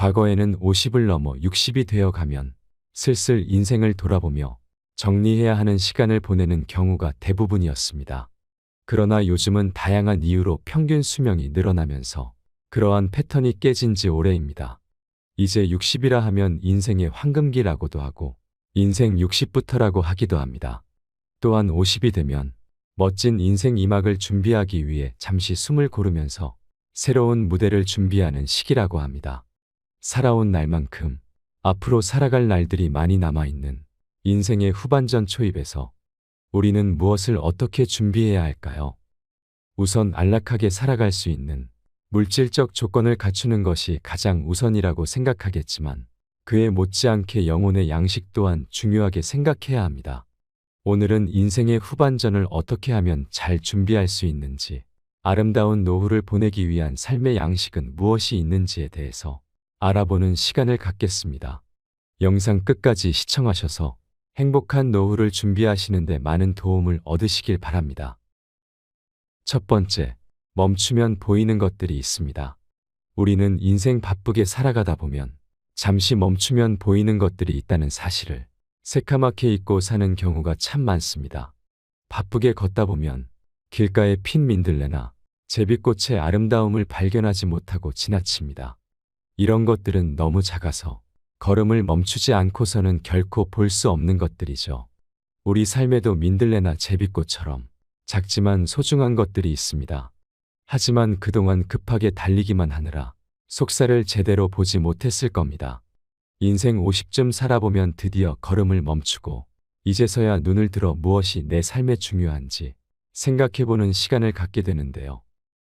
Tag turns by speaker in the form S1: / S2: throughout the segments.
S1: 과거에는 50을 넘어 60이 되어 가면 슬슬 인생을 돌아보며 정리해야 하는 시간을 보내는 경우가 대부분이었습니다. 그러나 요즘은 다양한 이유로 평균 수명이 늘어나면서 그러한 패턴이 깨진 지 오래입니다. 이제 60이라 하면 인생의 황금기라고도 하고 인생 60부터라고 하기도 합니다. 또한 50이 되면 멋진 인생 2막을 준비하기 위해 잠시 숨을 고르면서 새로운 무대를 준비하는 시기라고 합니다. 살아온 날만큼 앞으로 살아갈 날들이 많이 남아있는 인생의 후반전 초입에서 우리는 무엇을 어떻게 준비해야 할까요? 우선 안락하게 살아갈 수 있는 물질적 조건을 갖추는 것이 가장 우선이라고 생각하겠지만 그에 못지않게 영혼의 양식 또한 중요하게 생각해야 합니다. 오늘은 인생의 후반전을 어떻게 하면 잘 준비할 수 있는지, 아름다운 노후를 보내기 위한 삶의 양식은 무엇이 있는지에 대해서 알아보는 시간을 갖겠습니다. 영상 끝까지 시청하셔서 행복한 노후를 준비하시는 데 많은 도움을 얻으시길 바랍니다. 첫 번째, 멈추면 보이는 것들이 있습니다. 우리는 인생 바쁘게 살아가다 보면 잠시 멈추면 보이는 것들이 있다는 사실을 새카맣게 잊고 사는 경우가 참 많습니다. 바쁘게 걷다 보면 길가에 핀 민들레나 제비꽃의 아름다움을 발견하지 못하고 지나칩니다. 이런 것들은 너무 작아서 걸음을 멈추지 않고서는 결코 볼 수 없는 것들이죠. 우리 삶에도 민들레나 제비꽃처럼 작지만 소중한 것들이 있습니다. 하지만 그동안 급하게 달리기만 하느라 속살을 제대로 보지 못했을 겁니다. 인생 50쯤 살아보면 드디어 걸음을 멈추고 이제서야 눈을 들어 무엇이 내 삶에 중요한지 생각해보는 시간을 갖게 되는데요.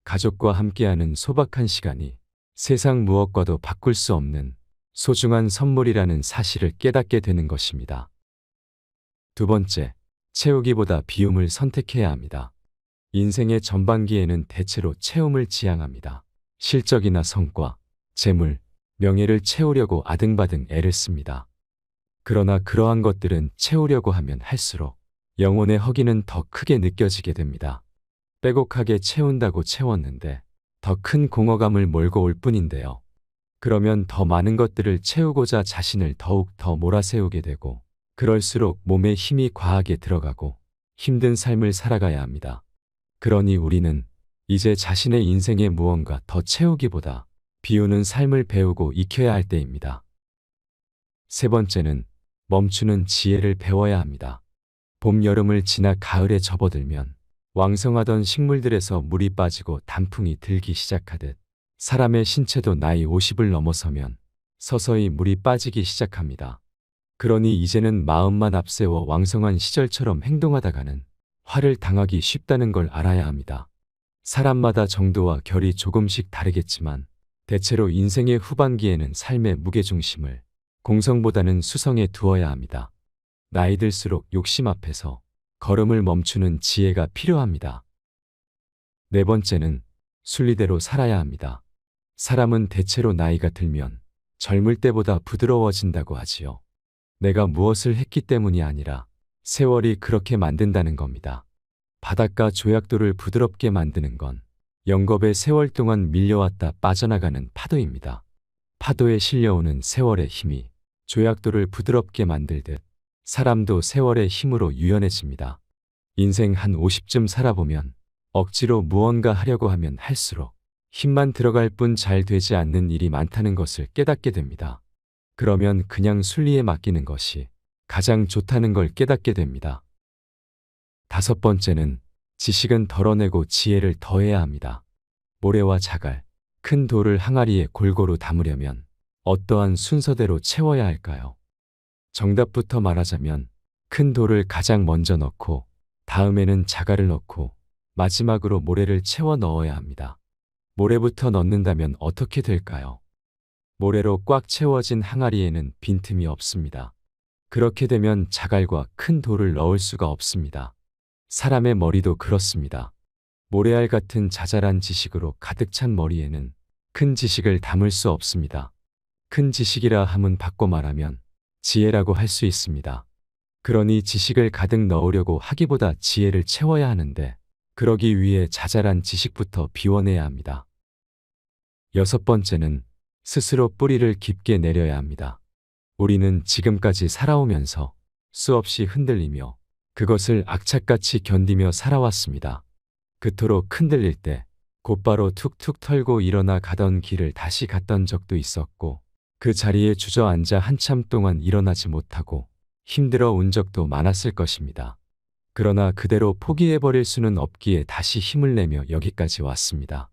S1: 가족과 함께하는 소박한 시간이 세상 무엇과도 바꿀 수 없는 소중한 선물이라는 사실을 깨닫게 되는 것입니다. 두 번째, 채우기보다 비움을 선택해야 합니다. 인생의 전반기에는 대체로 채움을 지향합니다. 실적이나 성과, 재물, 명예를 채우려고 아등바등 애를 씁니다. 그러나 그러한 것들은 채우려고 하면 할수록 영혼의 허기는 더 크게 느껴지게 됩니다. 빼곡하게 채운다고 채웠는데 더 큰 공허감을 몰고 올 뿐인데요. 그러면 더 많은 것들을 채우고자 자신을 더욱 더 몰아세우게 되고 그럴수록 몸에 힘이 과하게 들어가고 힘든 삶을 살아가야 합니다. 그러니 우리는 이제 자신의 인생에 무언가 더 채우기보다 비우는 삶을 배우고 익혀야 할 때입니다. 세 번째는 멈추는 지혜를 배워야 합니다. 봄, 여름을 지나 가을에 접어들면 왕성하던 식물들에서 물이 빠지고 단풍이 들기 시작하듯 사람의 신체도 나이 50을 넘어서면 서서히 물이 빠지기 시작합니다. 그러니 이제는 마음만 앞세워 왕성한 시절처럼 행동하다가는 화를 당하기 쉽다는 걸 알아야 합니다. 사람마다 정도와 결이 조금씩 다르겠지만 대체로 인생의 후반기에는 삶의 무게중심을 공성보다는 수성에 두어야 합니다. 나이 들수록 욕심 앞에서 걸음을 멈추는 지혜가 필요합니다. 네 번째는 순리대로 살아야 합니다. 사람은 대체로 나이가 들면 젊을 때보다 부드러워진다고 하지요. 내가 무엇을 했기 때문이 아니라 세월이 그렇게 만든다는 겁니다. 바닷가 조약돌을 부드럽게 만드는 건 영겁의 세월 동안 밀려왔다 빠져나가는 파도입니다. 파도에 실려오는 세월의 힘이 조약돌을 부드럽게 만들듯 사람도 세월의 힘으로 유연해집니다. 인생 한 50쯤 살아보면 억지로 무언가 하려고 하면 할수록 힘만 들어갈 뿐 잘 되지 않는 일이 많다는 것을 깨닫게 됩니다. 그러면 그냥 순리에 맡기는 것이 가장 좋다는 걸 깨닫게 됩니다. 다섯 번째는 지식은 덜어내고 지혜를 더해야 합니다. 모래와 자갈, 큰 돌을 항아리에 골고루 담으려면 어떠한 순서대로 채워야 할까요? 정답부터 말하자면 큰 돌을 가장 먼저 넣고 다음에는 자갈을 넣고 마지막으로 모래를 채워 넣어야 합니다. 모래부터 넣는다면 어떻게 될까요? 모래로 꽉 채워진 항아리에는 빈틈이 없습니다. 그렇게 되면 자갈과 큰 돌을 넣을 수가 없습니다. 사람의 머리도 그렇습니다. 모래알 같은 자잘한 지식으로 가득 찬 머리에는 큰 지식을 담을 수 없습니다. 큰 지식이라 함은 바꿔 말하면 지혜라고 할 수 있습니다. 그러니 지식을 가득 넣으려고 하기보다 지혜를 채워야 하는데 그러기 위해 자잘한 지식부터 비워내야 합니다. 여섯 번째는 스스로 뿌리를 깊게 내려야 합니다. 우리는 지금까지 살아오면서 수없이 흔들리며 그것을 악착같이 견디며 살아왔습니다. 그토록 흔들릴 때 곧바로 툭툭 털고 일어나 가던 길을 다시 갔던 적도 있었고, 그 자리에 주저앉아 한참 동안 일어나지 못하고 힘들어 온 적도 많았을 것입니다. 그러나 그대로 포기해버릴 수는 없기에 다시 힘을 내며 여기까지 왔습니다.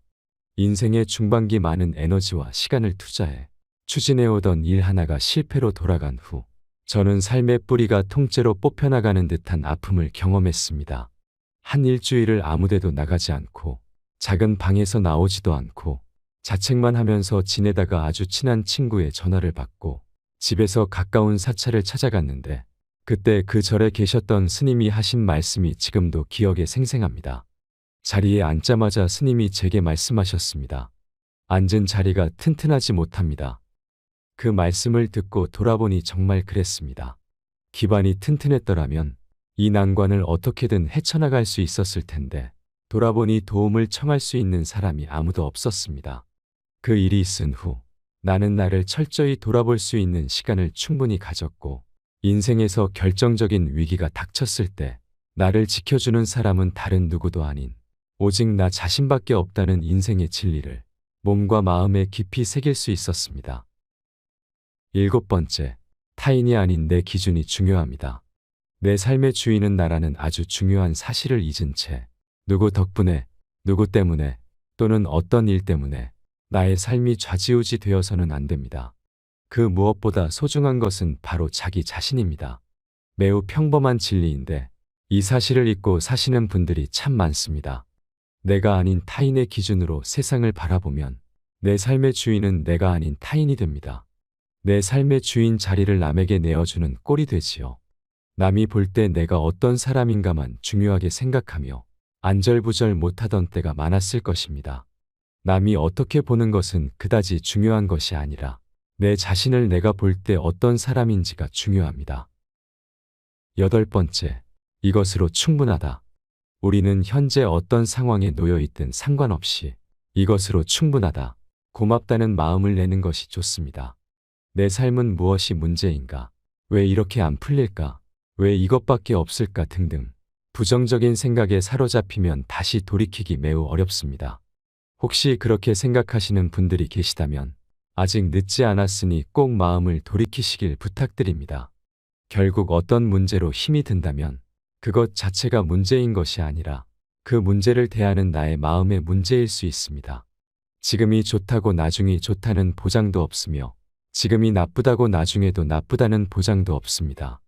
S1: 인생의 중반기 많은 에너지와 시간을 투자해 추진해오던 일 하나가 실패로 돌아간 후 저는 삶의 뿌리가 통째로 뽑혀나가는 듯한 아픔을 경험했습니다. 한 일주일을 아무데도 나가지 않고 작은 방에서 나오지도 않고 자책만 하면서 지내다가 아주 친한 친구의 전화를 받고 집에서 가까운 사찰을 찾아갔는데, 그때 그 절에 계셨던 스님이 하신 말씀이 지금도 기억에 생생합니다. 자리에 앉자마자 스님이 제게 말씀하셨습니다. 앉은 자리가 튼튼하지 못합니다. 그 말씀을 듣고 돌아보니 정말 그랬습니다. 기반이 튼튼했더라면 이 난관을 어떻게든 헤쳐나갈 수 있었을 텐데, 돌아보니 도움을 청할 수 있는 사람이 아무도 없었습니다. 그 일이 있은 후 나는 나를 철저히 돌아볼 수 있는 시간을 충분히 가졌고, 인생에서 결정적인 위기가 닥쳤을 때 나를 지켜주는 사람은 다른 누구도 아닌 오직 나 자신밖에 없다는 인생의 진리를 몸과 마음에 깊이 새길 수 있었습니다. 7번째, 타인이 아닌 내 기준이 중요합니다. 내 삶의 주인은 나라는 아주 중요한 사실을 잊은 채 누구 덕분에, 누구 때문에 또는 어떤 일 때문에 나의 삶이 좌지우지 되어서는 안 됩니다. 그 무엇보다 소중한 것은 바로 자기 자신입니다. 매우 평범한 진리인데 이 사실을 잊고 사시는 분들이 참 많습니다. 내가 아닌 타인의 기준으로 세상을 바라보면 내 삶의 주인은 내가 아닌 타인이 됩니다. 내 삶의 주인 자리를 남에게 내어주는 꼴이 되지요. 남이 볼 때 내가 어떤 사람인가만 중요하게 생각하며 안절부절 못하던 때가 많았을 것입니다. 남이 어떻게 보는 것은 그다지 중요한 것이 아니라 내 자신을 내가 볼 때 어떤 사람인지가 중요합니다. 8번째, 이것으로 충분하다. 우리는 현재 어떤 상황에 놓여 있든 상관없이 이것으로 충분하다, 고맙다는 마음을 내는 것이 좋습니다. 내 삶은 무엇이 문제인가? 왜 이렇게 안 풀릴까? 왜 이것밖에 없을까? 등등 부정적인 생각에 사로잡히면 다시 돌이키기 매우 어렵습니다. 혹시 그렇게 생각하시는 분들이 계시다면 아직 늦지 않았으니 꼭 마음을 돌이키시길 부탁드립니다. 결국 어떤 문제로 힘이 든다면 그것 자체가 문제인 것이 아니라 그 문제를 대하는 나의 마음의 문제일 수 있습니다. 지금이 좋다고 나중이 좋다는 보장도 없으며 지금이 나쁘다고 나중에도 나쁘다는 보장도 없습니다.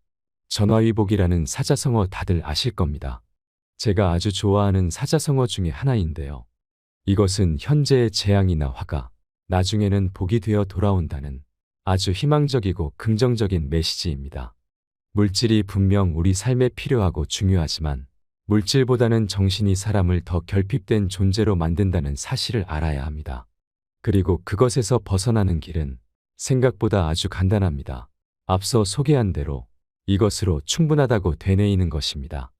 S1: 전화위복이라는 사자성어 다들 아실 겁니다. 제가 아주 좋아하는 사자성어 중에 하나인데요. 이것은 현재의 재앙이나 화가 나중에는 복이 되어 돌아온다는 아주 희망적이고 긍정적인 메시지입니다. 물질이 분명 우리 삶에 필요하고 중요하지만 물질보다는 정신이 사람을 더 결핍된 존재로 만든다는 사실을 알아야 합니다. 그리고 그것에서 벗어나는 길은 생각보다 아주 간단합니다. 앞서 소개한 대로 이것으로 충분하다고 되뇌이는 것입니다.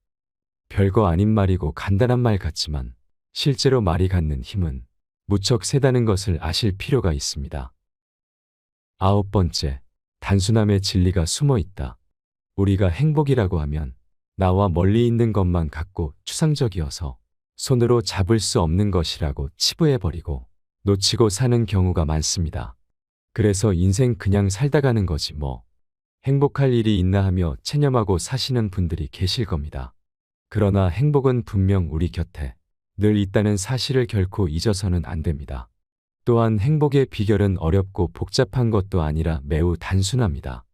S1: 별거 아닌 말이고 간단한 말 같지만 실제로 말이 갖는 힘은 무척 세다는 것을 아실 필요가 있습니다. 9번째, 단순함의 진리가 숨어 있다. 우리가 행복이라고 하면 나와 멀리 있는 것만 같고 추상적이어서 손으로 잡을 수 없는 것이라고 치부해버리고 놓치고 사는 경우가 많습니다. 그래서 인생 그냥 살다 가는 거지 뭐 행복할 일이 있나 하며 체념하고 사시는 분들이 계실 겁니다. 그러나 행복은 분명 우리 곁에 늘 있다는 사실을 결코 잊어서는 안 됩니다. 또한 행복의 비결은 어렵고 복잡한 것도 아니라 매우 단순합니다.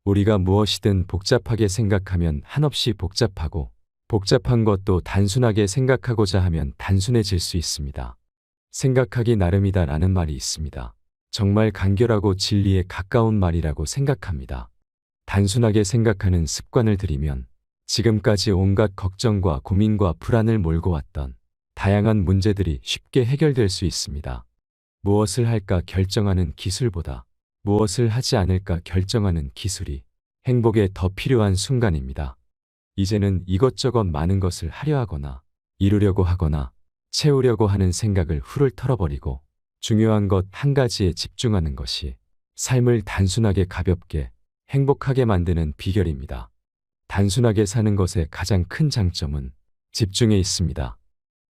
S1: 우리가 무엇이든 복잡하게 생각하면 한없이 복잡하고 복잡한 것도 단순하게 생각하고자 하면 단순해질 수 있습니다. 생각하기 나름이다 라는 말이 있습니다. 정말 간결하고 진리에 가까운 말이라고 생각합니다. 단순하게 생각하는 습관을 들이면 지금까지 온갖 걱정과 고민과 불안을 몰고 왔던 다양한 문제들이 쉽게 해결될 수 있습니다. 무엇을 할까 결정하는 기술보다 무엇을 하지 않을까 결정하는 기술이 행복에 더 필요한 순간입니다. 이제는 이것저것 많은 것을 하려 하거나 이루려고 하거나 채우려고 하는 생각을 훌훌 털어버리고 중요한 것 한 가지에 집중하는 것이 삶을 단순하게 가볍게 행복하게 만드는 비결입니다. 단순하게 사는 것의 가장 큰 장점은 집중에 있습니다.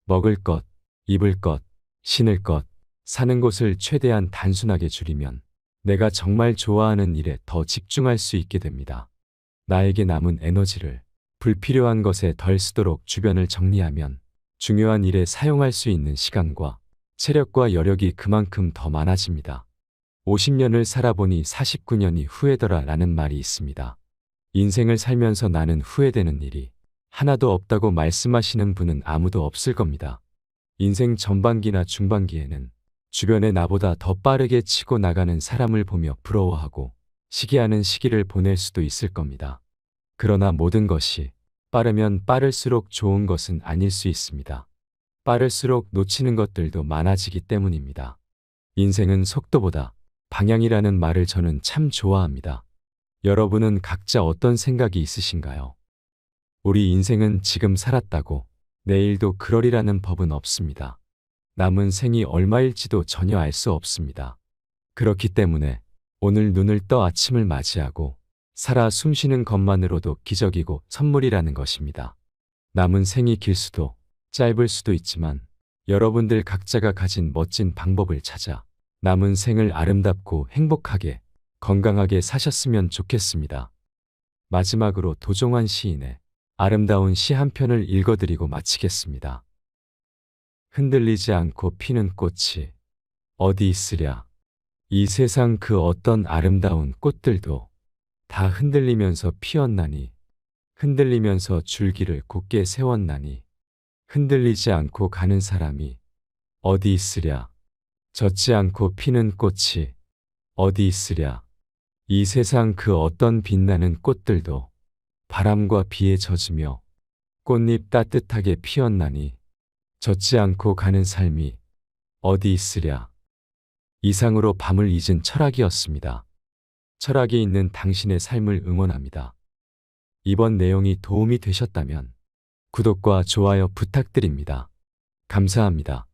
S1: 먹을 것, 입을 것, 신을 것, 사는 곳을 최대한 단순하게 줄이면 내가 정말 좋아하는 일에 더 집중할 수 있게 됩니다. 나에게 남은 에너지를 불필요한 것에 덜 쓰도록 주변을 정리하면 중요한 일에 사용할 수 있는 시간과 체력과 여력이 그만큼 더 많아집니다. 50년을 살아보니 49년이 후회더라 라는 말이 있습니다. 인생을 살면서 나는 후회되는 일이 하나도 없다고 말씀하시는 분은 아무도 없을 겁니다. 인생 전반기나 중반기에는 주변에 나보다 더 빠르게 치고 나가는 사람을 보며 부러워하고 시기하는 시기를 보낼 수도 있을 겁니다. 그러나 모든 것이 빠르면 빠를수록 좋은 것은 아닐 수 있습니다. 빠를수록 놓치는 것들도 많아지기 때문입니다. 인생은 속도보다 방향이라는 말을 저는 참 좋아합니다. 여러분은 각자 어떤 생각이 있으신가요? 우리 인생은 지금 살았다고 내일도 그러리라는 법은 없습니다. 남은 생이 얼마일지도 전혀 알 수 없습니다. 그렇기 때문에 오늘 눈을 떠 아침을 맞이하고 살아 숨쉬는 것만으로도 기적이고 선물이라는 것입니다. 남은 생이 길 수도 짧을 수도 있지만 여러분들 각자가 가진 멋진 방법을 찾아 남은 생을 아름답고 행복하게 건강하게 사셨으면 좋겠습니다. 마지막으로 도종환 시인의 아름다운 시 한 편을 읽어드리고 마치겠습니다. 흔들리지 않고 피는 꽃이 어디 있으랴. 이 세상 그 어떤 아름다운 꽃들도 다 흔들리면서 피었나니 흔들리면서 줄기를 곧게 세웠나니 흔들리지 않고 가는 사람이 어디 있으랴. 젖지 않고 피는 꽃이 어디 있으랴. 이 세상 그 어떤 빛나는 꽃들도 바람과 비에 젖으며 꽃잎 따뜻하게 피었나니 젖지 않고 가는 삶이 어디 있으랴. 이상으로 밤을 잊은 철학이었습니다. 철학이 있는 당신의 삶을 응원합니다. 이번 내용이 도움이 되셨다면 구독과 좋아요 부탁드립니다. 감사합니다.